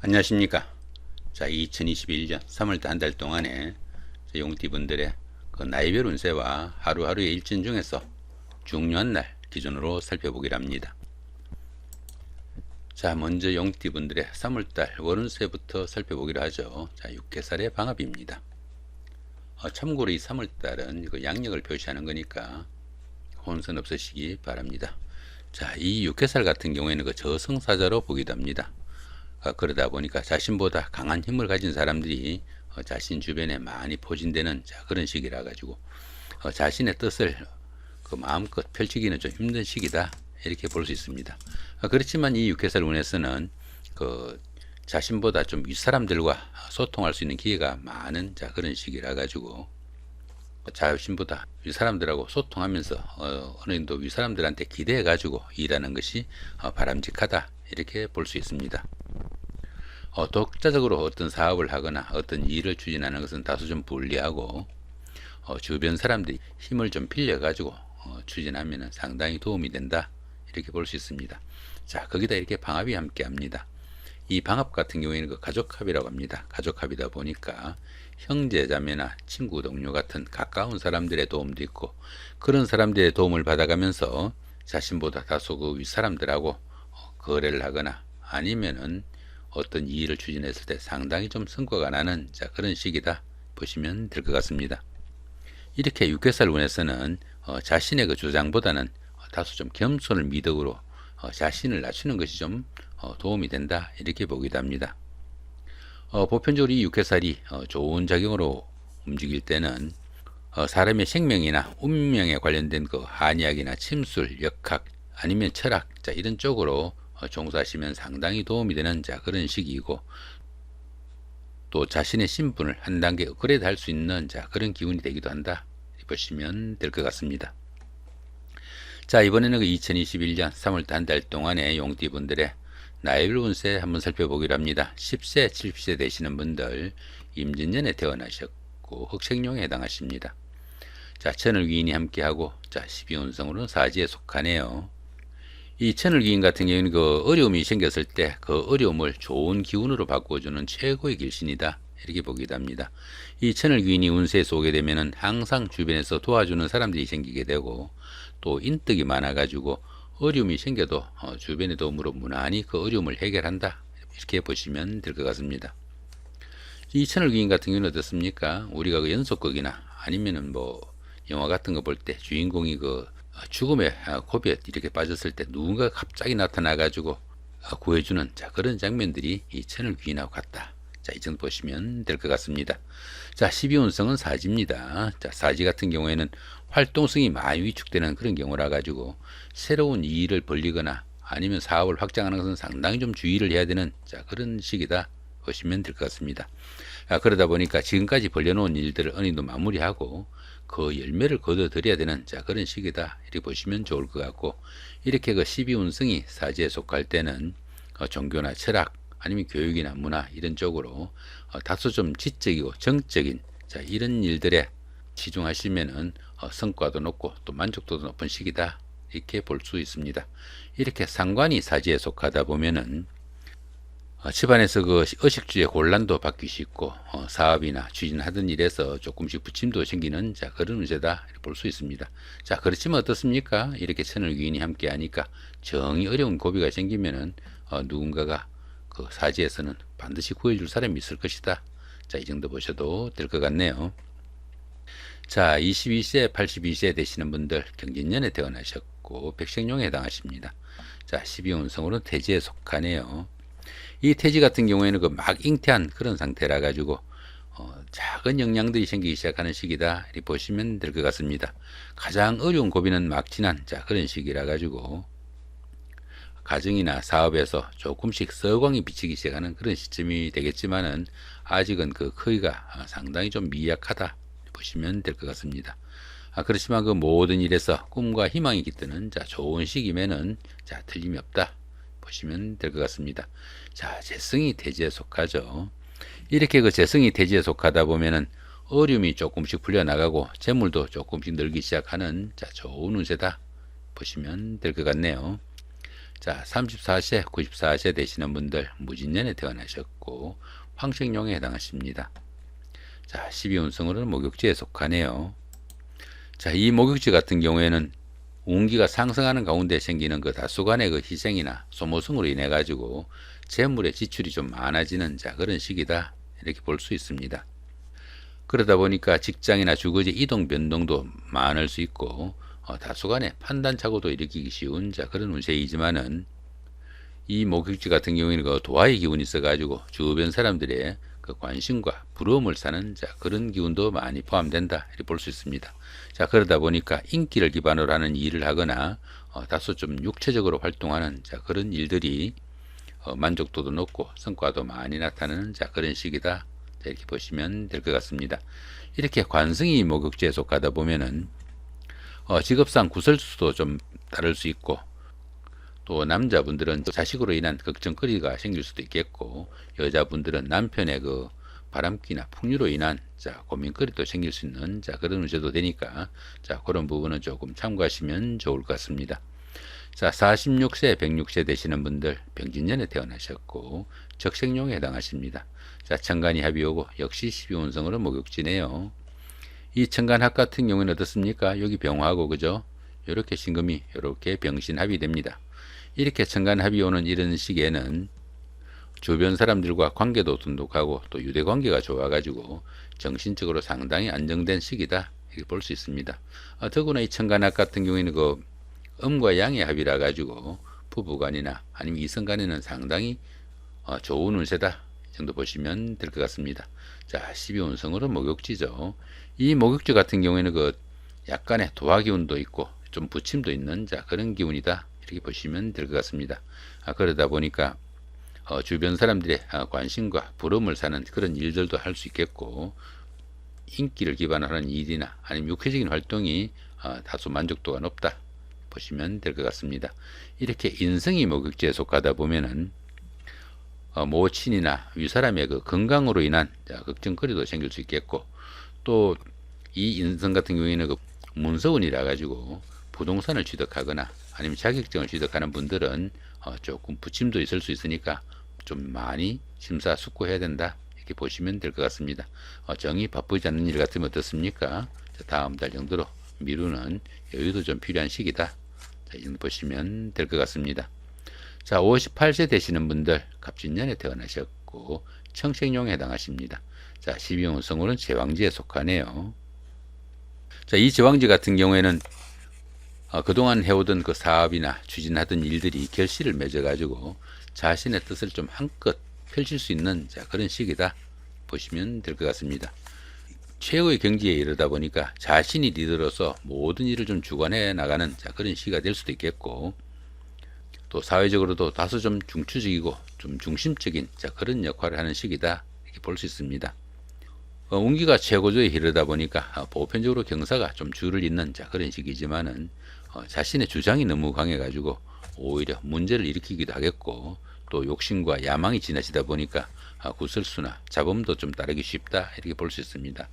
안녕하십니까. 자, 2021년 3월달 한 달 동안에 용띠분들의 그 나이별 운세와 하루하루의 일진 중에서 중요한 날 기준으로 살펴보기로 합니다. 자, 먼저 용띠분들의 3월달 월운세부터 살펴보기로 하죠. 자, 육해살의 방합입니다. 참고로 이 3월달은 그 양력을 표시하는 거니까 혼선 없으시기 바랍니다. 자, 이 육해살 같은 경우에는 그 저승사자로 보기도 합니다. 그러다 보니까 자신보다 강한 힘을 가진 사람들이 자신 주변에 많이 포진되는 그런 시기라 가지고 자신의 뜻을 그 마음껏 펼치기는 좀 힘든 시기다, 이렇게 볼 수 있습니다. 그렇지만 이 육해살 운에서는 그 자신보다 좀 윗사람들과 소통할 수 있는 기회가 많은 그런 시기라 가지고 자신보다 윗사람들하고 소통하면서 어느 정도 윗사람들한테 기대해 가지고 일하는 것이 바람직하다, 이렇게 볼 수 있습니다. 독자적으로 어떤 사업을 하거나 어떤 일을 추진하는 것은 다소 좀 불리하고 주변 사람들이 힘을 좀 빌려 가지고 추진하면 상당히 도움이 된다, 이렇게 볼 수 있습니다. 자, 거기다 이렇게 방합이 함께 합니다. 이 방합 같은 경우에는 그 가족합이라고 합니다. 가족합이다 보니까 형제 자매나 친구 동료 같은 가까운 사람들의 도움도 있고, 그런 사람들의 도움을 받아가면서 자신보다 다소 그 윗사람들하고 거래를 하거나 아니면은 어떤 일을 추진했을 때 상당히 좀 성과가 나는 그런 시기다 보시면 될 것 같습니다. 이렇게 육해살 운에서는 자신의 그 주장보다는 다소 좀 겸손을 미덕으로 자신을 낮추는 것이 좀 도움이 된다, 이렇게 보기도 합니다. 보편적으로 이 육해살이 좋은 작용으로 움직일 때는 사람의 생명이나 운명에 관련된 그 한의학이나 침술, 역학 아니면 철학 이런 쪽으로 종사하시면 상당히 도움이 되는 그런 시기이고, 또 자신의 신분을 한 단계 업그레이드 할 수 있는 그런 기운이 되기도 한다, 보시면 될 것 같습니다. 자, 이번에는 그 2021년 3월달 한 달 동안의 용띠분들의 나이별 운세 한번 살펴보기로 합니다. 10세, 70세 되시는 분들 임진년에 태어나셨고 흑생룡에 해당하십니다. 자, 천을귀인이 함께하고 12운성으로는 사지에 속하네요. 이 천을귀인 같은 경우는 그 어려움이 생겼을 때 그 어려움을 좋은 기운으로 바꿔주는 최고의 길신이다, 이렇게 보기도 합니다. 이 천을귀인이 운세에 오게 되면은 항상 주변에서 도와주는 사람들이 생기게 되고, 또 인덕이 많아 가지고 어려움이 생겨도 주변의 도움으로 무난히 그 어려움을 해결한다, 이렇게 보시면 될 것 같습니다. 이 천을귀인 같은 경우는 어떻습니까? 우리가 그 연속극이나 아니면은 뭐 영화 같은 거 볼 때 주인공이 그 죽음의 고비에 이렇게 빠졌을 때 누군가 갑자기 나타나 가지고 구해주는 그런 장면들이 이 천을귀인하고 같다. 이 정도 보시면 될 것 같습니다. 자, 12운성은 사지입니다. 자, 사지 같은 경우에는 활동성이 많이 위축되는 그런 경우라 가지고 새로운 일을 벌리거나 아니면 사업을 확장하는 것은 상당히 좀 주의를 해야 되는 그런 시기다 보시면 될 것 같습니다. 그러다 보니까 지금까지 벌려놓은 일들을 어느 정도 마무리하고 그 열매를 거둬들여야 되는 그런 시기다, 이렇게 보시면 좋을 것 같고, 이렇게 그 12운성이 사지에 속할 때는 종교나 철학 아니면 교육이나 문화 이런 쪽으로 다소 좀 지적이고 정적인 이런 일들에 치중하시면은 성과도 높고 또 만족도도 높은 시기다, 이렇게 볼 수 있습니다. 이렇게 상관이 사지에 속하다 보면은 집안에서 그 의식주의 곤란도 받기 쉽고 사업이나 추진하던 일에서 조금씩 부침도 생기는 그런 운세다, 이렇게 볼 수 있습니다. 자, 그렇지만 어떻습니까? 이렇게 천을귀인이 함께 하니까 정이 어려운 고비가 생기면은 누군가가 그 사지에서는 반드시 구해줄 사람이 있을 것이다. 자, 이 정도 보셔도 될 것 같네요. 자, 22세, 82세 되시는 분들 경진년에 태어나셨고 백생룡에 해당하십니다. 자, 12운성으로는 태지에 속하네요. 이 태지 같은 경우에는 그 막 잉태한 그런 상태라 가지고 작은 영향들이 생기기 시작하는 시기다, 이렇게 보시면 될 것 같습니다. 가장 어려운 고비는 막 지난 그런 시기라 가지고 가정이나 사업에서 조금씩 서광이 비치기 시작하는 그런 시점이 되겠지만은 아직은 그 크기가 상당히 좀 미약하다 보시면 될 것 같습니다. 그렇지만 그 모든 일에서 꿈과 희망이 깃드는 좋은 시기면은 틀림이 없다 보시면 될 것 같습니다. 자, 재성이 태지에 속하죠. 이렇게 그 재성이 태지에 속하다 보면은 어려움이 조금씩 풀려나가고 재물도 조금씩 늘기 시작하는 좋은 운세다 보시면 될 것 같네요. 자, 34세, 94세 되시는 분들 무진년에 태어나셨고 황색용에 해당하십니다. 자, 12운성으로는 목욕지에 속하네요. 자, 이 목욕지 같은 경우에는 운기가 상승하는 가운데 생기는 그 다수간의 그 희생이나 소모성으로 인해 가지고 재물의 지출이 좀 많아지는 자 그런 시기다 이렇게 볼 수 있습니다. 그러다 보니까 직장이나 주거지 이동 변동도 많을 수 있고 다수간의 판단착오도 일으키기 쉬운 자 그런 운세이지만은 이 목욕지 같은 경우에는 그 도화의 기운이 있어가지고 주변 사람들의 그 관심과 부러움을 사는 자 그런 기운도 많이 포함된다 이렇게 볼 수 있습니다. 자 그러다 보니까 인기를 기반으로 하는 일을 하거나 다소 좀 육체적으로 활동하는 자 그런 일들이 만족도도 높고 성과도 많이 나타나는 자 그런 시기다 이렇게 보시면 될 것 같습니다. 이렇게 관성이 목욕지에 속하다 보면은 직업상 구설수도 좀 다를 수 있고 또 남자분들은 자식으로 인한 걱정거리가 생길 수도 있겠고 여자분들은 남편의 그 바람기나 풍류로 인한 자 고민거리도 생길 수 있는 자 그런 운세도 되니까 자 그런 부분은 조금 참고하시면 좋을 것 같습니다. 자 46세 106세 되시는 분들 병진년에 태어나셨고 적생용에 해당하십니다. 자 천간이 합이 오고 역시 12운성으로 목욕지네요. 이 천간합 같은 경우는 어떻습니까? 여기 병화고 그죠? 이렇게 신금이 이렇게 병신합이 됩니다. 이렇게 천간합이 오는 이런 시기에는 주변 사람들과 관계도 돈독하고 또 유대관계가 좋아가지고 정신적으로 상당히 안정된 시기다 이렇게 볼 수 있습니다. 더구나 이 천간합 같은 경우에는 그 음과 양의 합이라 가지고 부부간이나 아니면 이성간에는 상당히 좋은 운세다 이 정도 보시면 될 것 같습니다. 자 12운성으로 목욕지죠. 이 목욕지 같은 경우에는 그 약간의 도화 기운도 있고 좀 부침도 있는 자 그런 기운이다 이렇게 보시면 될 것 같습니다. 그러다 보니까 주변 사람들의 관심과 부러움을 사는 그런 일들도 할 수 있겠고 인기를 기반으로 하는 일이나 아니면 육체적인 활동이 다소 만족도가 높다 보시면 될 것 같습니다. 이렇게 인성이 목욕지에 속하다 보면은 모친이나 윗사람의 그 건강으로 인한 걱정거리도 생길 수 있겠고 또 이 인성 같은 경우에는 그 문서운이라 가지고 부동산을 취득하거나 아니면 자격증을 취득하는 분들은 조금 부침도 있을 수 있으니까 좀 많이 심사숙고해야 된다 이렇게 보시면 될 것 같습니다. 정이 바쁘지 않는 일 같으면 어떻습니까? 다음 달 정도로 미루는 여유도 좀 필요한 시기다. 자, 이 정도 보시면 될 것 같습니다. 자 58세 되시는 분들 갑진년에 태어나셨고 청생용에 해당하십니다. 자 12운성으로는 제왕지에 속하네요. 자 이 제왕지 같은 경우에는 그동안 해오던 그 사업이나 추진하던 일들이 결실을 맺어 가지고 자신의 뜻을 좀 한껏 펼칠 수 있는 자 그런 시기다 보시면 될 것 같습니다. 최고의 경지에 이르다 보니까 자신이 리더로서 모든 일을 좀 주관해 나가는 자 그런 시기가 될 수도 있겠고 또 사회적으로도 다소 좀 중추적이고 좀 중심적인 자 그런 역할을 하는 시기다 이렇게 볼 수 있습니다. 운기가 최고조에 이르다 보니까 보편적으로 경사가 좀 줄을 잇는 자 그런 시기지만은 자신의 주장이 너무 강해 가지고 오히려 문제를 일으키기도 하겠고 또 욕심과 야망이 지나치다 보니까 구설수나 잡음도 좀 따르기 쉽다 이렇게 볼 수 있습니다.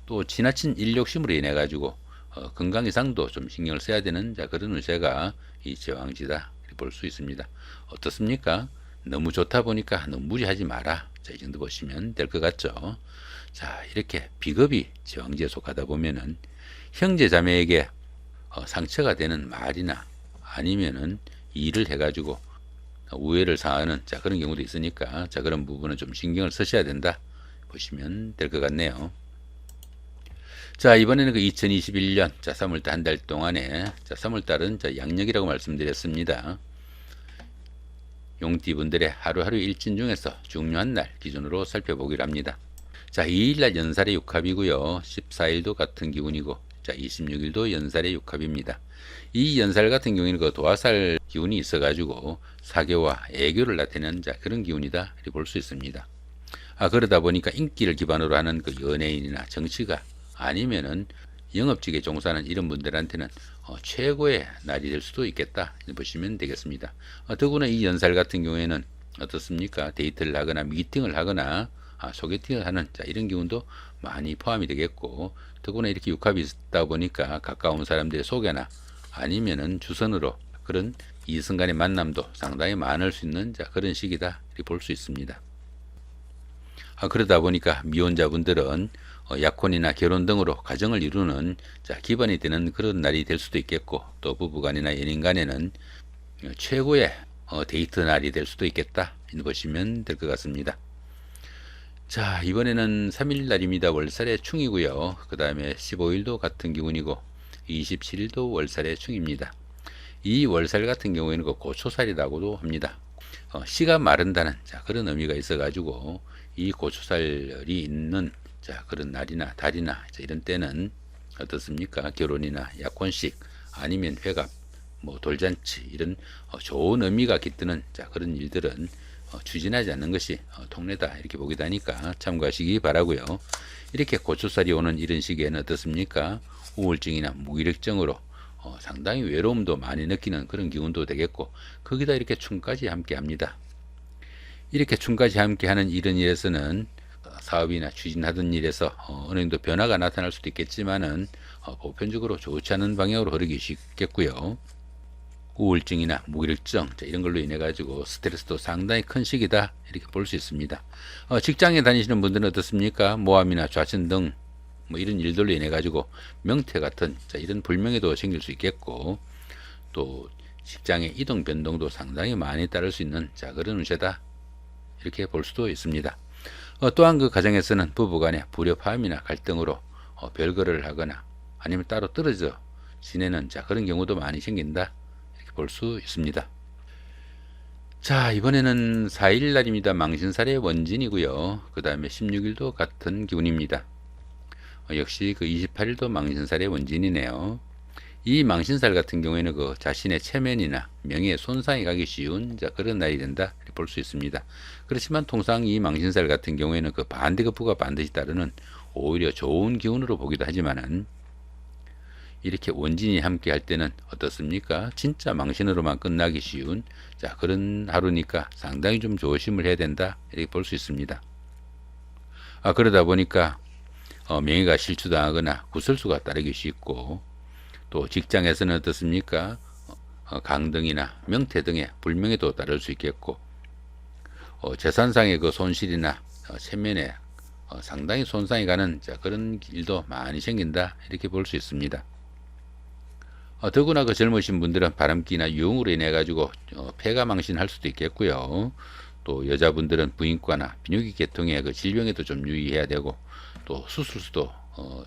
또 지나친 일욕심으로 인해 가지고 건강 이상도 좀 신경을 써야 되는 자 그런 운세가 이 제왕지다 이렇게 볼 수 있습니다. 어떻습니까? 너무 좋다 보니까 너무 무리하지 마라. 자, 이 정도 보시면 될 것 같죠. 자 이렇게 비겁이 제왕지에 속하다 보면은 형제 자매에게 상처가 되는 말이나 아니면은 일을 해가지고 우애를 사하는 자 그런 경우도 있으니까 자 그런 부분은 좀 신경을 쓰셔야 된다 보시면 될 것 같네요. 자 이번에는 그 2021년 자 3월달 한 달 동안에 자 3월달은 자 양력이라고 말씀드렸습니다. 용띠분들의 하루하루 일진 중에서 중요한 날 기준으로 살펴보기로 합니다. 자 2일날 연살의 육합이고요. 14일도 같은 기운이고 자 26일도 연살의 육합입니다. 이 연살 같은 경우에는 그 도화살 기운이 있어 가지고 사교와 애교를 나타내는 자 그런 기운이다 이렇게 볼 수 있습니다. 그러다 보니까 인기를 기반으로 하는 그 연예인이나 정치가 아니면은 영업직에 종사하는 이런 분들한테는 최고의 날이 될 수도 있겠다 보시면 되겠습니다. 더구나 이 연살 같은 경우에는 어떻습니까? 데이트를 하거나 미팅을 하거나 소개팅을 하는 자 이런 기운도 많이 포함이 되겠고 더구나 이렇게 육합이 있다 보니까 가까운 사람들의 소개나 아니면은 주선으로 그런 이성 간의 만남도 상당히 많을 수 있는 그런 시기다 이렇게 볼 수 있습니다. 그러다 보니까 미혼자분들은 약혼이나 결혼 등으로 가정을 이루는 기반이 되는 그런 날이 될 수도 있겠고, 또 부부간이나 연인간에는 최고의 데이트 날이 될 수도 있겠다 이렇게 보시면 될 것 같습니다. 자, 이번에는 3일 날입니다. 월살의 충이고요. 그 다음에 15일도 같은 기운이고 27일도 월살의 충입니다. 이 월살 같은 경우에는 그 고초살이라고도 합니다. 씨가 마른다는 그런 의미가 있어 가지고 이 고초살이 있는 그런 날이나 달이나 이런 때는 어떻습니까? 결혼이나 약혼식 아니면 회갑, 뭐 돌잔치 이런 좋은 의미가 깃드는 그런 일들은 추진하지 않는 것이 통례다 이렇게 보기도 하니까 참고하시기 바라고요. 이렇게 고초살이 오는 이런 시기에는 어떻습니까? 우울증이나 무기력증으로 상당히 외로움도 많이 느끼는 그런 기운도 되겠고, 거기다 이렇게 충까지 함께 합니다. 이렇게 충까지 함께 하는 이런 일에서는 사업이나 추진하던 일에서 어느 정도 변화가 나타날 수도 있겠지만은 보편적으로 좋지 않은 방향으로 흐르기 쉽겠고요. 우울증이나 무기력증 이런 걸로 인해 가지고 스트레스도 상당히 큰 시기다 이렇게 볼 수 있습니다. 직장에 다니시는 분들은 어떻습니까? 모함이나 좌천 등 뭐 이런 일들로 인해 가지고 명퇴 같은 이런 불명예도 생길 수 있겠고, 또 직장의 이동 변동도 상당히 많이 따를 수 있는 그런 운세다 이렇게 볼 수도 있습니다. 또한 그 가정에서는 부부간의 불협화음이나 갈등으로 별거를 하거나 아니면 따로 떨어져 지내는 그런 경우도 많이 생긴다 이렇게 볼 수 있습니다. 자, 이번에는 4일 날입니다. 망신살의 원진이고요. 그 다음에 16일도 같은 기운입니다. 역시 그 28일도 망신살의 원진이네요. 이 망신살 같은 경우에는 그 자신의 체면이나 명예에 손상이 가기 쉬운 그런 날이 된다 이렇게 볼 수 있습니다. 그렇지만 통상 이 망신살 같은 경우에는 그 반대급부가 반드시 따르는 오히려 좋은 기운으로 보기도 하지만은, 이렇게 원진이 함께 할 때는 어떻습니까? 진짜 망신으로만 끝나기 쉬운 그런 하루니까 상당히 좀 조심을 해야 된다 이렇게 볼 수 있습니다. 그러다 보니까 명예가 실추당하거나 구설수가 따르기 쉽고, 또 직장에서는 어떻습니까? 강등이나 명퇴 등의 불명예도 따를 수 있겠고, 재산상의 그 손실이나 체면에 상당히 손상이 가는 그런 일도 많이 생긴다 이렇게 볼 수 있습니다. 더구나 그 젊으신 분들은 바람기나 유흥으로 인해 가지고 폐가 망신할 수도 있겠고요. 또 여자분들은 부인과나 비뇨기 계통의 그 질병에도 좀 유의해야 되고, 또 수술수도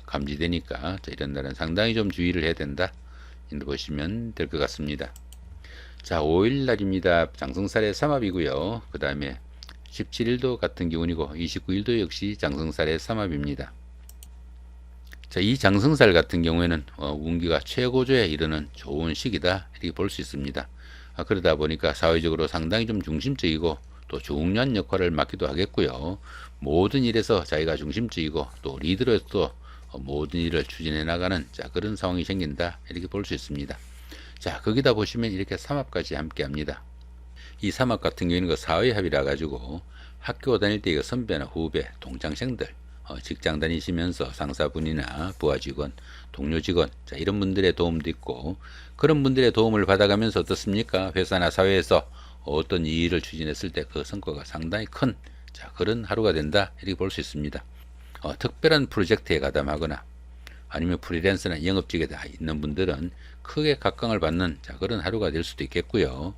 감지되니까 이런 날은 상당히 좀 주의를 해야 된다 이렇게 보시면 될 것 같습니다. 자, 5일 날입니다. 장성살의 삼합이고요. 그 다음에 17일도 같은 기운이고 29일도 역시 장성살의 삼합입니다. 자, 이 장성살 같은 경우에는 운기가 최고조에 이르는 좋은 시기다 이렇게 볼 수 있습니다. 그러다 보니까 사회적으로 상당히 좀 중심적이고 또 중요한 역할을 맡기도 하겠고요. 모든 일에서 자기가 중심적이고 또 리더로서 모든 일을 추진해 나가는 그런 상황이 생긴다 이렇게 볼 수 있습니다. 자, 거기다 보시면 이렇게 삼합까지 함께 합니다. 이 삼합 같은 경우에는 그 사회합이라 가지고 학교 다닐 때 선배나 후배, 동창생들, 직장 다니시면서 상사분이나 부하 직원, 동료 직원 이런 분들의 도움도 있고, 그런 분들의 도움을 받아가면서 어떻습니까? 회사나 사회에서 어떤 일을 추진했을 때 그 성과가 상당히 큰 그런 하루가 된다 이렇게 볼 수 있습니다. 특별한 프로젝트에 가담하거나 아니면 프리랜서나 영업직에 있는 분들은 크게 각광을 받는 그런 하루가 될 수도 있겠고요.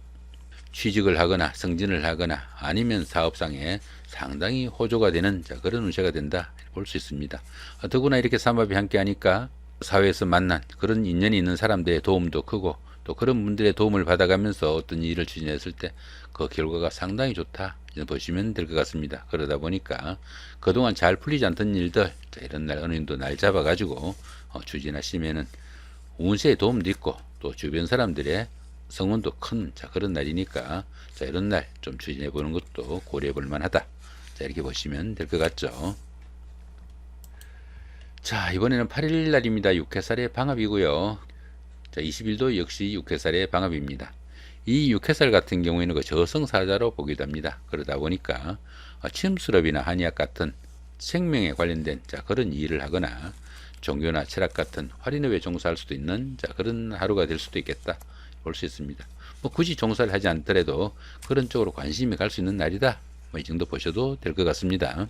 취직을 하거나 승진을 하거나 아니면 사업상에 상당히 호조가 되는 그런 운세가 된다 볼 수 있습니다. 더구나 이렇게 삼합이 함께 하니까 사회에서 만난 그런 인연이 있는 사람들의 도움도 크고, 또 그런 분들의 도움을 받아가면서 어떤 일을 추진했을 때 그 결과가 상당히 좋다 보시면 될 것 같습니다. 그러다 보니까 그동안 잘 풀리지 않던 일들 이런 날 어느 정도 날 잡아 가지고 추진하시면은 운세의 도움도 있고, 또 주변 사람들의 성원도 큰 그런 날이니까 이런 날 좀 추진해 보는 것도 고려해 볼 만하다 이렇게 보시면 될 것 같죠. 자, 이번에는 8일 날입니다. 육해살의 방합이고요. 자, 20일도 역시 육해살의 방합입니다. 이 육해살 같은 경우에는 그 저승사자로 보기도 합니다. 그러다 보니까 침수럽이나 한의학 같은 생명에 관련된 그런 일을 하거나 종교나 철학 같은 활인업에 종사할 수도 있는 그런 하루가 될 수도 있겠다 볼 수 있습니다. 뭐 굳이 종사를 하지 않더라도 그런 쪽으로 관심이 갈 수 있는 날이다. 뭐 이 정도 보셔도 될 것 같습니다.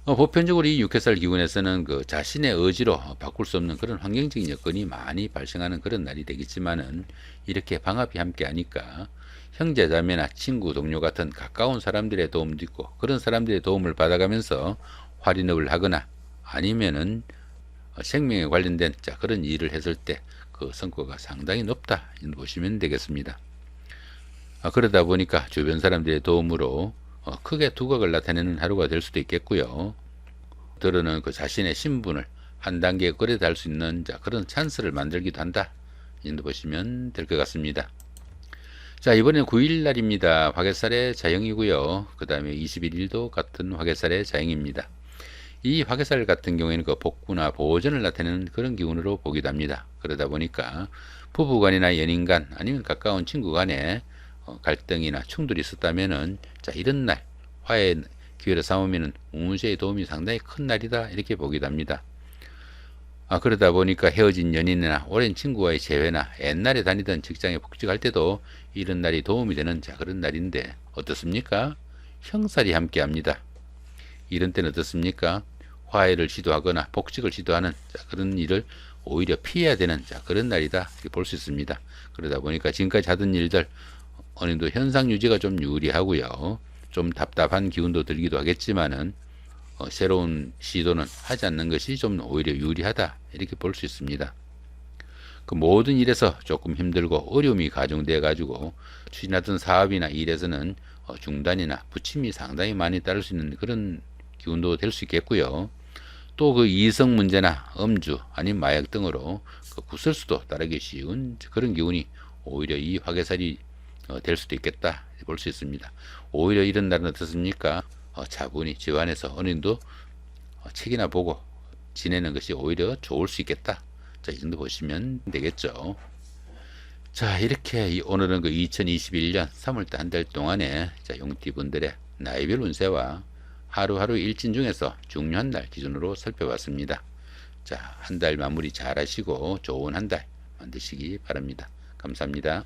보편적으로 이 육해살 기운에서는 그 자신의 의지로 바꿀 수 없는 그런 환경적인 여건이 많이 발생하는 그런 날이 되겠지만은, 이렇게 방합이 함께 하니까 형제 자매나 친구 동료 같은 가까운 사람들의 도움도 있고, 그런 사람들의 도움을 받아가면서 활인업을 하거나 아니면은 생명에 관련된 그런 일을 했을 때 그 성과가 상당히 높다 보시면 되겠습니다. 그러다 보니까 주변 사람들의 도움으로 크게 두각을 나타내는 하루가 될 수도 있겠고요. 들어는 그 자신의 신분을 한 단계 끌어달 수 있는 그런 찬스를 만들기도 한다. 이 정도 보시면 될 것 같습니다. 자, 이번에는 9일 날입니다. 화개살의 자영이고요. 그 다음에 21일도 같은 화개살의 자영입니다. 이 화개살 같은 경우에는 그 복구나 보존을 나타내는 그런 기운으로 보기도 합니다. 그러다 보니까 부부간이나 연인간 아니면 가까운 친구 간에 갈등이나 충돌이 있었다면은 이런 날 화해 기회를 삼으면은 운세의 도움이 상당히 큰 날이다, 이렇게 보기도 합니다. 그러다 보니까 헤어진 연인이나 오랜 친구와의 재회나 옛날에 다니던 직장에 복직할 때도 이런 날이 도움이 되는 그런 날인데 어떻습니까? 형살이 함께 합니다. 이런 때는 어떻습니까? 화해를 시도하거나 복직을 시도하는 그런 일을 오히려 피해야 되는 그런 날이다, 이렇게 볼 수 있습니다. 그러다 보니까 지금까지 하던 일들 어느 정도 현상 유지가 좀 유리하고요. 좀 답답한 기운도 들기도 하겠지만은 새로운 시도는 하지 않는 것이 좀 오히려 유리하다, 이렇게 볼 수 있습니다. 그 모든 일에서 조금 힘들고 어려움이 가중되어 가지고 추진하던 사업이나 일에서는 중단이나 부침이 상당히 많이 따를 수 있는 그런 기운도 될 수 있겠고요. 또 그 이성 문제나 음주 아니면 마약 등으로 그 구설수도 따르기 쉬운 그런 기운이 오히려 이 화개살이 될 수도 있겠다, 볼 수 있습니다. 오히려 이런 날은 어떻습니까? 차분히 집안에서 어느 정도 책이나 보고 지내는 것이 오히려 좋을 수 있겠다. 이 정도 보시면 되겠죠. 자, 이렇게 오늘은 그 2021년 3월달 한 달 동안에 용띠분들의 나이별 운세와 하루하루 일진 중에서 중요한 날 기준으로 살펴봤습니다. 자, 한 달 마무리 잘 하시고 좋은 한 달 만드시기 바랍니다. 감사합니다.